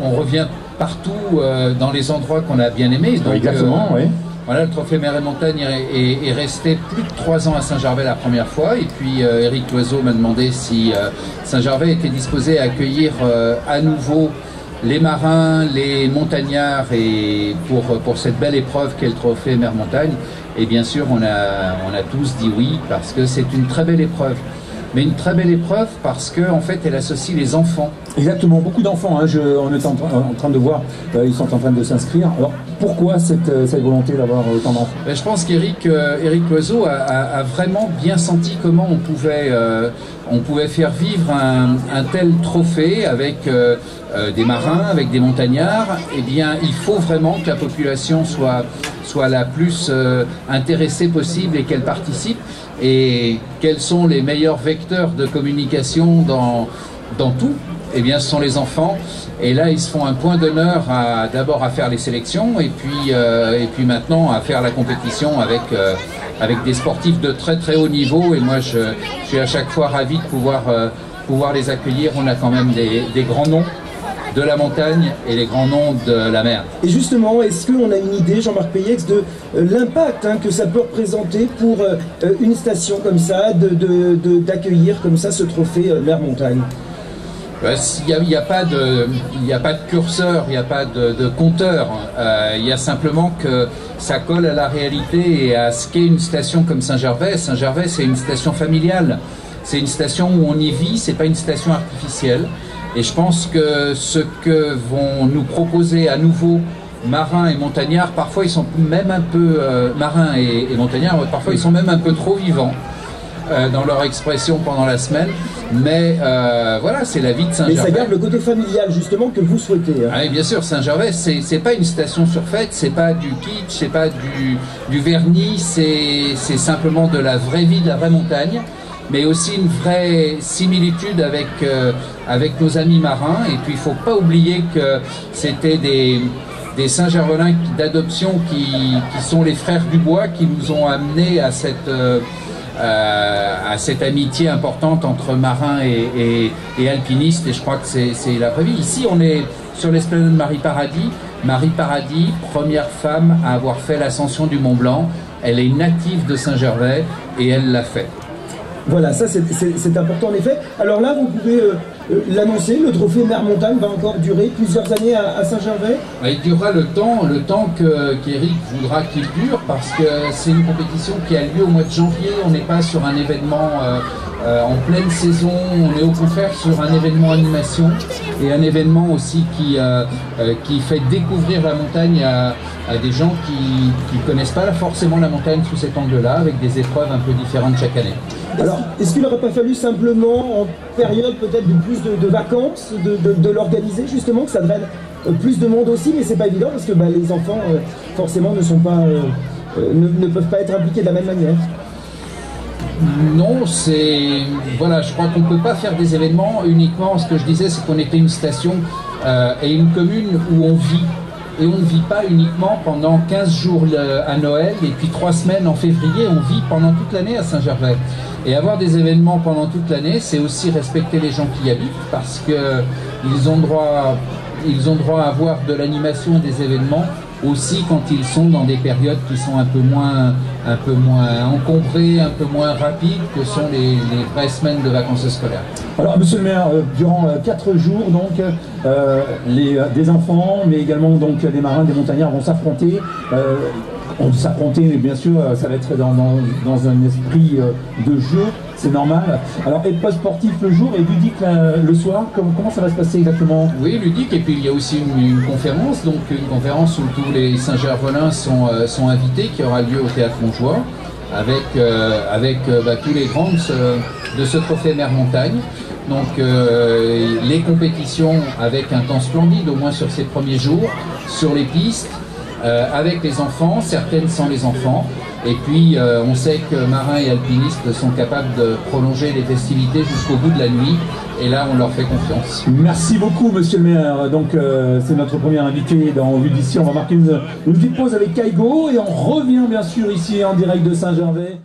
On revient partout dans les endroits qu'on a bien aimés. Donc, exactement, oui. Voilà, le trophée Mer et Montagne est resté plus de 3 ans à Saint-Gervais la première fois. Et puis Éric Loiseau m'a demandé si Saint-Gervais était disposé à accueillir à nouveau les marins, les montagnards, et pour cette belle épreuve qu'est le trophée Mer-Montagne. Et bien sûr, on a tous dit oui, parce que c'est une très belle épreuve. Mais une très belle épreuve parce qu'en fait, elle associe les enfants. Exactement, beaucoup d'enfants, hein, on est en train de voir, ils sont en train de s'inscrire. Alors, pourquoi cette volonté d'avoir autant d'enfants? Je pense qu'Éric Loiseau a vraiment bien senti comment on pouvait faire vivre un tel trophée avec des marins, avec des montagnards. Eh bien, il faut vraiment que la population soit la plus intéressée possible et qu'elle participe. Et quels sont les meilleurs vecteurs de communication dans tout? Eh bien, ce sont les enfants. Et là, ils se font un point d'honneur d'abord à faire les sélections et puis maintenant à faire la compétition avec des sportifs de très très haut niveau. Et moi, je suis à chaque fois ravi de pouvoir les accueillir. On a quand même des grands noms de la montagne et les grands noms de la mer. Et justement, est-ce qu'on a une idée, Jean-Marc Peyex, de l'impact que ça peut représenter pour une station comme ça, d'accueillir comme ça ce trophée Mer-Montagne? Il n'y a pas de curseur, il n'y a pas de compteur. Il y a simplement que ça colle à la réalité et à ce qu'est une station comme Saint-Gervais. Saint-Gervais, c'est une station familiale. C'est une station où on y vit, c'est pas une station artificielle. Et je pense que ce que vont nous proposer à nouveau marins et montagnards, parfois ils sont même un peu marins et montagnards, parfois ils sont même un peu trop vivants dans leur expression pendant la semaine. Mais voilà, c'est la vie de Saint-Gervais. Mais ça garde le côté familial justement que vous souhaitez. Hein. Ah oui, bien sûr, Saint-Gervais, c'est pas une station surfaite, c'est pas du kitsch, c'est pas du vernis, c'est simplement de la vraie vie de la vraie montagne, mais aussi une vraie similitude avec nos amis marins. Et puis il faut pas oublier que c'était des Saint-Gervelins d'adoption qui sont les frères Dubois qui nous ont amenés à cette amitié importante entre marins et alpinistes. Et je crois que c'est la vraie vie. Ici, on est sur l'esplanade de Marie Paradis. Marie Paradis, première femme à avoir fait l'ascension du Mont Blanc. Elle est native de Saint-Gervais et elle l'a fait. Voilà, ça c'est important en effet. Alors là, vous pouvez l'annoncer, le trophée Mer-Montagne va encore durer plusieurs années à Saint-Gervais. Il durera le temps qu'Éric voudra qu'il dure, parce que c'est une compétition qui a lieu au mois de janvier. On n'est pas sur un événement en pleine saison, on est au contraire sur un événement animation et un événement aussi qui fait découvrir la montagne à des gens qui ne connaissent pas forcément la montagne sous cet angle-là, avec des épreuves un peu différentes chaque année. Alors, est-ce qu'il n'aurait pas fallu simplement, en période peut-être de plus de vacances, de l'organiser justement, que ça draine plus de monde aussi, mais c'est pas évident parce que les enfants forcément ne peuvent pas être impliqués de la même manière. Non, voilà, je crois qu'on ne peut pas faire des événements uniquement. Ce que je disais, c'est qu'on était une station et une commune où on vit. Et on ne vit pas uniquement pendant 15 jours à Noël et puis 3 semaines en février, on vit pendant toute l'année à Saint-Gervais. Et avoir des événements pendant toute l'année, c'est aussi respecter les gens qui y habitent, parce qu'ils ont droit à avoir de l'animation et des événements aussi quand ils sont dans des périodes qui sont un peu moins encombrées, un peu moins rapides que sont les vraies semaines de vacances scolaires. Alors, monsieur le maire, durant 4 jours, donc, des enfants, mais également donc, des marins, des montagnards vont s'affronter. Mais bien sûr, ça va être dans un esprit de jeu, c'est normal. Alors, épreuve sportive le jour et ludique le soir, comment ça va se passer exactement? Oui, ludique, et puis il y a aussi une conférence, donc une conférence où tous les Saint-Gervelins sont invités, qui aura lieu au Théâtre Montjoie, avec tous les grands de ce trophée Mer-Montagne. Donc les compétitions avec un temps splendide, au moins sur ces premiers jours, sur les pistes, avec les enfants, certaines sans les enfants. Et puis on sait que marins et alpinistes sont capables de prolonger les festivités jusqu'au bout de la nuit. Et là, on leur fait confiance. Merci beaucoup, monsieur le maire. Donc, c'est notre premier invité dans Vue d'ici. On va marquer une petite pause avec Kaigo et on revient bien sûr ici en direct de Saint-Gervais.